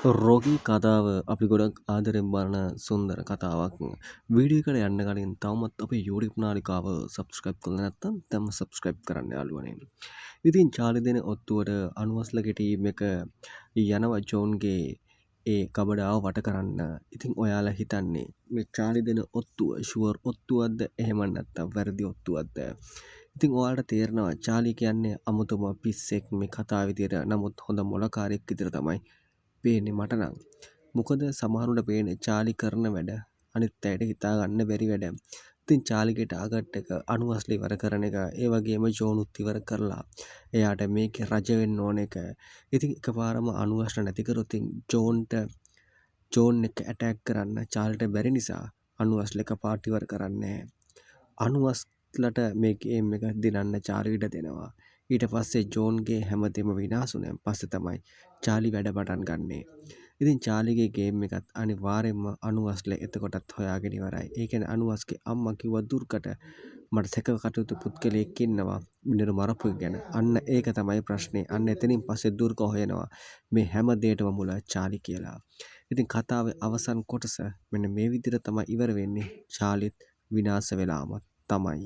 Rocky කතාව අපි ගොඩක් ආදරෙන් බලන සුන්දර කතාවක්. වීඩියෝ එකට යන්න කලින් තවමත් අපේ YouTube නාලිකාව සබ්ස්ක්‍රයිබ් කරලා නැත්නම් දැන්ම සබ්ස්ක්‍රයිබ් කරන්න යාළුවනේ. ඉතින් චාලි දෙන ඔත්තුවට අනුවස්ලගේ ටීම් එක යනවා ජෝන්ගේ ඒ කබඩාව වට කරන්න. ඉතින් ඔයාලා හිතන්නේ මේ චාලි දෙන ඔත්තුව ෂුවර් ඔත්තුවක්ද එහෙම නැත්නම් වැරදි ඔත්තුවක්ද? ඉතින් ඔයාලට තේරෙනවා චාලි කියන්නේ අමුතුම පිස්සෙක් මේ කතාව විදියට. නමුත් හොඳ මොලකාරයෙක් විදියට තමයි පේන්නේ මට නම්. මොකද සමහරුන්ට පේන්නේ චාලි කරන වැඩ අනිත් අයට හිතා ගන්න බැරි වැඩ. ඉතින් චාලිගේ ටාගට් එක අනුවස්ලි ඉවර කරන එක, ඒ වගේම ජෝනුත් ඉවර කරලා එයාට මේකේ රජ වෙන්න ඕන එක. ඉතින් එකපාරම අනුවස්ල නැති කරොත් ජෝන් එක ඇටැක් කරන්න චාලිට බැරි නිසා අනුවස්ල එකපාරට ඉවර කරන්නේ නැහැ. අනුවස්ලට මේ ගේම් එක දිනන්න චාලි ඉඩ දෙනවා. ඊට පස්සේ ජෝන්ගේ හැමදේම විනාශ වුණාන් පස්සේ තමයි චාලි වැඩ පටන් ගන්නෙ. ඉතින් චාලිගේ ගේම් එකත් අනිවාර්යෙන්ම අනුවස්ල එතකොටත් හොයාගෙන ඉවරයි. ඒ කියන්නේ අනුවස්ගේ අම්මා කිව්වා දුර්කට මට සැක කටයුතු පුද්ගලයෙක් ඉන්නවා මිනිහට මරපු ගැන. අන්න ඒක තමයි ප්‍රශ්නේ. අන්න එතනින් පස්සේ දුර්ක හොයනවා මේ හැම දෙයකටම මුල චාලි කියලා. ඉතින් කතාවේ අවසන් කොටස මෙන්න මේ විදිහට තමයි ඉවර වෙන්නේ. චාලිත් විනාශ වෙලාම තමයි.